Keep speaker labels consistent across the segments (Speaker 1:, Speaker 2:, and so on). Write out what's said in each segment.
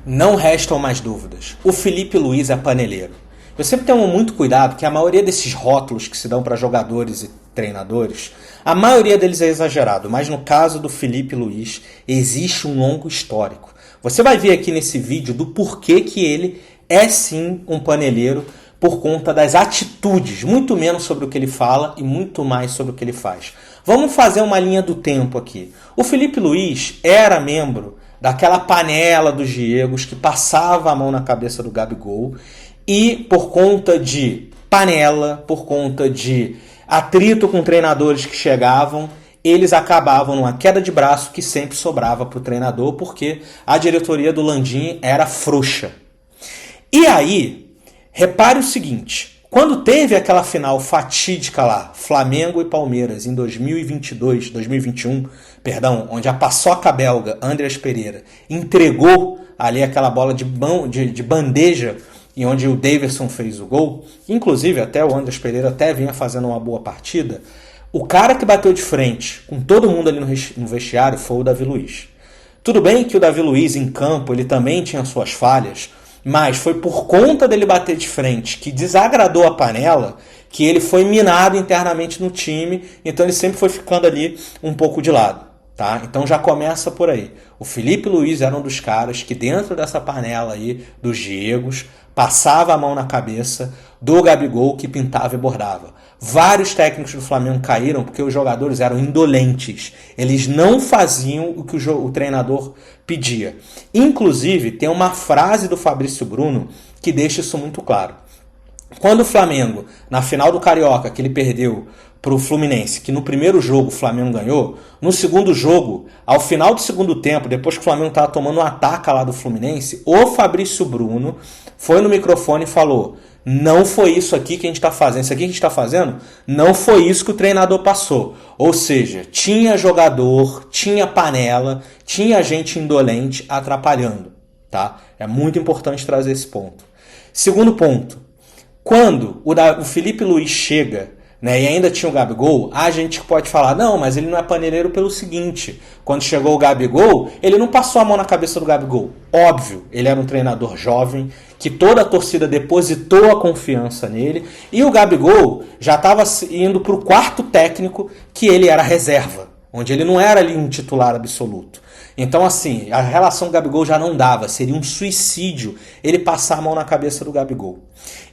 Speaker 1: Não restam mais dúvidas. O Felipe Luiz é paneleiro. Eu sempre tenho muito cuidado que a maioria desses rótulos que se dão para jogadores e treinadores, a maioria deles é exagerado, mas no caso do Felipe Luiz existe um longo histórico. Você vai ver aqui nesse vídeo do porquê que ele é sim um paneleiro por conta das atitudes, muito menos sobre o que ele fala e muito mais sobre o que ele faz. Vamos fazer uma linha do tempo aqui. O Felipe Luiz era membro daquela panela dos Diegos que passava a mão na cabeça do Gabigol e por conta de panela, por conta de atrito com treinadores que chegavam, eles acabavam numa queda de braço que sempre sobrava para o treinador porque a diretoria do Landim era frouxa. E aí, repare o seguinte, quando teve aquela final fatídica lá, Flamengo e Palmeiras, em 2021, onde a paçoca belga, Andreas Pereira, entregou ali aquela bola de bandeja e onde o Daverson fez o gol, inclusive até o Andreas Pereira até vinha fazendo uma boa partida, o cara que bateu de frente com todo mundo ali no vestiário foi o Davi Luiz. Tudo bem que o Davi Luiz em campo ele também tinha suas falhas, mas foi por conta dele bater de frente que desagradou a panela que ele foi minado internamente no time, então ele sempre foi ficando ali um pouco de lado. Tá? Então já começa por aí. O Felipe Luiz era um dos caras que dentro dessa panela aí dos Diegos passava a mão na cabeça do Gabigol que pintava e bordava. Vários técnicos do Flamengo caíram porque os jogadores eram indolentes. Eles não faziam o que o treinador pedia. Inclusive, tem uma frase do Fabrício Bruno que deixa isso muito claro. Quando o Flamengo, na final do Carioca, que ele perdeu para o Fluminense, que no primeiro jogo o Flamengo ganhou, no segundo jogo, ao final do segundo tempo, depois que o Flamengo estava tomando um ataque lá do Fluminense, o Fabrício Bruno foi no microfone e falou: não foi isso aqui que a gente está fazendo. Isso aqui que a gente está fazendo não foi isso que o treinador passou. Ou seja, tinha jogador, tinha panela, tinha gente indolente atrapalhando. Tá? É muito importante trazer esse ponto. Segundo ponto, quando o Felipe Luiz chega, né, e ainda tinha o Gabigol, a gente pode falar, não, mas ele não é paneleiro pelo seguinte, quando chegou o Gabigol, ele não passou a mão na cabeça do Gabigol. Óbvio, ele era um treinador jovem, que toda a torcida depositou a confiança nele, e o Gabigol já estava indo para o quarto técnico, que ele era reserva, onde ele não era ali um titular absoluto. Então, assim, a relação do Gabigol já não dava, seria um suicídio ele passar a mão na cabeça do Gabigol.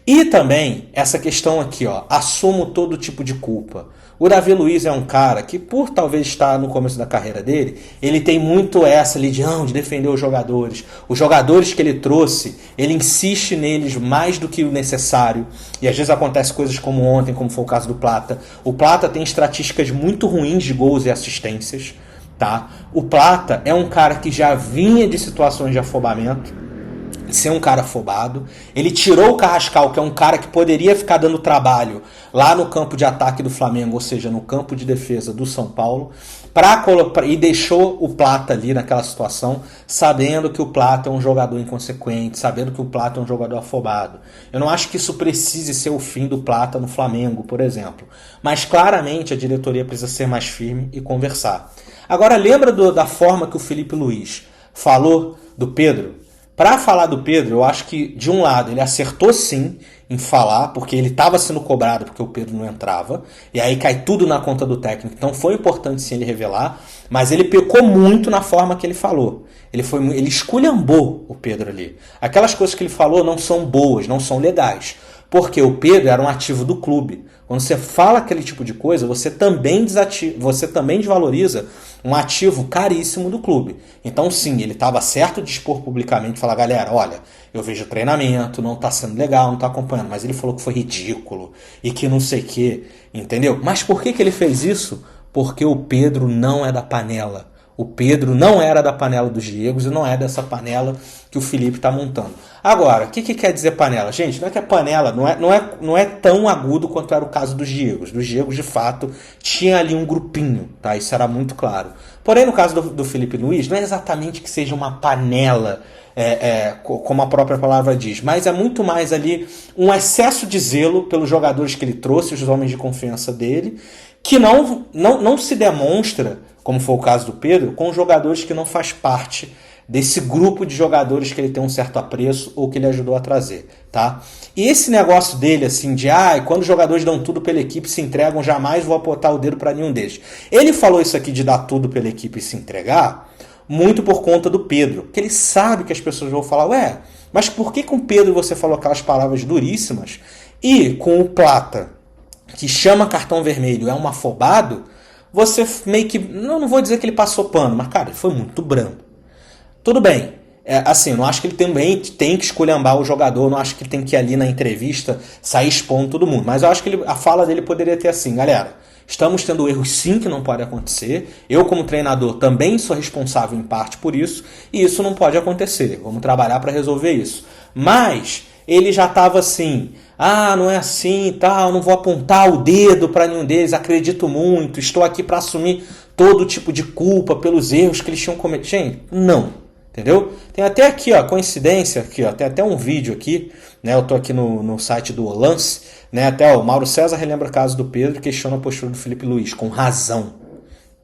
Speaker 1: E também, essa questão aqui, ó, assumo todo tipo de culpa. O Davi Luiz é um cara que, por talvez estar no começo da carreira dele, ele tem muito essa ali de defender os jogadores. Os jogadores que ele trouxe, ele insiste neles mais do que o necessário. E às vezes acontece coisas como ontem, como foi o caso do Plata. O Plata tem estatísticas muito ruins de gols e assistências. Tá? O Plata é um cara que já vinha de situações de afobamento, de ser um cara afobado. Ele tirou o Carrascal, que é um cara que poderia ficar dando trabalho lá no campo de ataque do Flamengo, ou seja, no campo de defesa do São Paulo, e deixou o Plata ali naquela situação, sabendo que o Plata é um jogador inconsequente, sabendo que o Plata é um jogador afobado. Eu não acho que isso precise ser o fim do Plata no Flamengo, por exemplo. Mas claramente a diretoria precisa ser mais firme e conversar. Agora, lembra da forma que o Felipe Luiz falou do Pedro? Para falar do Pedro, eu acho que, de um lado, ele acertou sim em falar, porque ele estava sendo cobrado porque o Pedro não entrava, e aí cai tudo na conta do técnico, então foi importante sim ele revelar, mas ele pecou muito na forma que ele falou. Ele esculhambou o Pedro ali. Aquelas coisas que ele falou não são boas, não são legais, porque o Pedro era um ativo do clube. Quando você fala aquele tipo de coisa, você também desvaloriza um ativo caríssimo do clube. Então sim, ele estava certo de expor publicamente, falar, galera, olha, eu vejo o treinamento, não está sendo legal, não está acompanhando, mas ele falou que foi ridículo e que não sei o que, entendeu? Mas por que ele fez isso? Porque o Pedro não é da panela. O Pedro não era da panela dos Diegos e não é dessa panela que o Felipe está montando. Agora, o que quer dizer panela? Gente, não é que a panela não é tão agudo quanto era o caso dos Diegos. Dos Diegos, de fato, tinha ali um grupinho, tá? Isso era muito claro. Porém, no caso do Felipe Luiz, não é exatamente que seja uma panela, como a própria palavra diz, mas é muito mais ali um excesso de zelo pelos jogadores que ele trouxe, os homens de confiança dele, que não se demonstra, como foi o caso do Pedro, com jogadores que não faz parte desse grupo de jogadores que ele tem um certo apreço ou que ele ajudou a trazer, tá? E esse negócio dele, assim, de quando os jogadores dão tudo pela equipe e se entregam, jamais vou apontar o dedo para nenhum deles. Ele falou isso aqui de dar tudo pela equipe e se entregar muito por conta do Pedro, porque ele sabe que as pessoas vão falar, mas por que com o Pedro você falou aquelas palavras duríssimas e com o Plata, que chama cartão vermelho, é um afobado, você meio que, não vou dizer que ele passou pano, mas cara, ele foi muito brando. Tudo bem, assim, não acho que ele também tem que esculhambar o jogador, não acho que ele tem que ir ali na entrevista sair expondo todo mundo, mas eu acho que a fala dele poderia ter assim, galera, estamos tendo erros sim que não pode acontecer, eu como treinador também sou responsável em parte por isso, e isso não pode acontecer, vamos trabalhar para resolver isso. Mas ele já estava assim, não é assim e tal, não vou apontar o dedo para nenhum deles, acredito muito, estou aqui para assumir todo tipo de culpa pelos erros que eles tinham cometido. Gente, não, entendeu? Tem até aqui, coincidência, aqui, tem até um vídeo aqui, né? Eu tô aqui no site do Lance, né? Até o Mauro César relembra o caso do Pedro e questiona a postura do Felipe Luiz, com razão.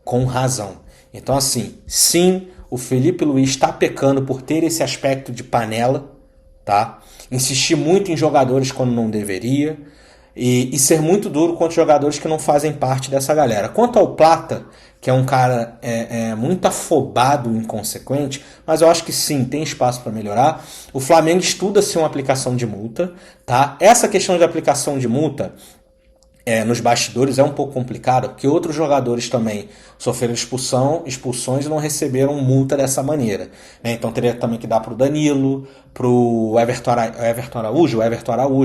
Speaker 1: Com razão. Então, assim, sim, o Felipe Luiz está pecando por ter esse aspecto de panela, tá? Insistir muito em jogadores quando não deveria e ser muito duro contra jogadores que não fazem parte dessa galera. Quanto ao Plata, que é um cara muito afobado e inconsequente, mas eu acho que sim, tem espaço para melhorar. O Flamengo estuda-se uma aplicação de multa, tá? Essa questão de aplicação de multa nos bastidores é um pouco complicada, porque outros jogadores também sofreram expulsões e não receberam multa dessa maneira, né? Então teria também que dar para o Danilo, para o Everton Araújo,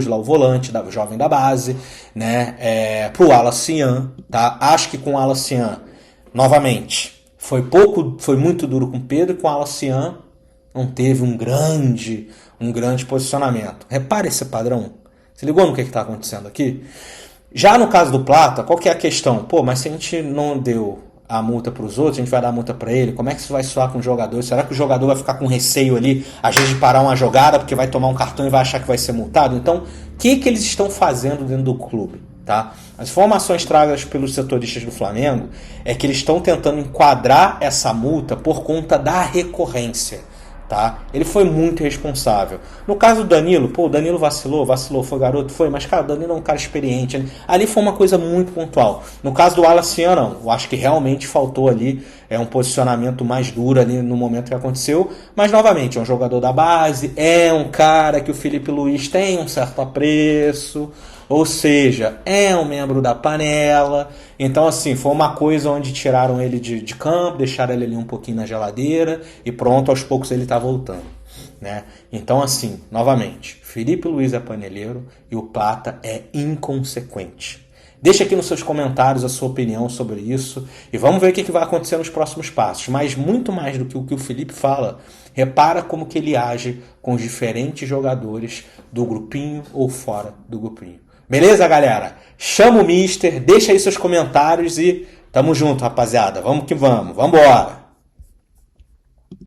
Speaker 1: lá o volante, jovem da base, né? Para o Alacian, tá? Acho que com o Alacian, novamente, foi muito duro com o Pedro, e com o Alacian não teve um grande posicionamento. Repare esse padrão. Se ligou no que está acontecendo aqui? Já no caso do Plata, qual que é a questão? Mas se a gente não deu a multa para os outros, a gente vai dar a multa para ele, como é que isso vai soar com o jogador? Será que o jogador vai ficar com receio ali, às vezes de parar uma jogada, porque vai tomar um cartão e vai achar que vai ser multado? Então, o que eles estão fazendo dentro do clube? Tá? As informações trazidas pelos setoristas do Flamengo é que eles estão tentando enquadrar essa multa por conta da recorrência. Tá? Ele foi muito responsável. No caso do Danilo, o Danilo vacilou, foi garoto, mas cara, o Danilo é um cara experiente. Ali foi uma coisa muito pontual. No caso do Alacian, não. Eu acho que realmente faltou ali um posicionamento mais duro ali no momento que aconteceu. Mas, novamente, é um jogador da base, é um cara que o Felipe Luiz tem um certo apreço, ou seja, é um membro da panela. Então, assim, foi uma coisa onde tiraram ele de campo, deixaram ele ali um pouquinho na geladeira e pronto, aos poucos ele tá voltando, né? Então, assim, novamente, Felipe Luiz é paneleiro e o Plata é inconsequente. Deixa aqui nos seus comentários a sua opinião sobre isso e vamos ver o que vai acontecer nos próximos passos. Mas muito mais do que o Felipe fala, repara como que ele age com os diferentes jogadores do grupinho ou fora do grupinho. Beleza, galera? Chama o Mister, deixa aí seus comentários e tamo junto, rapaziada. Vamos que vamos. Vambora!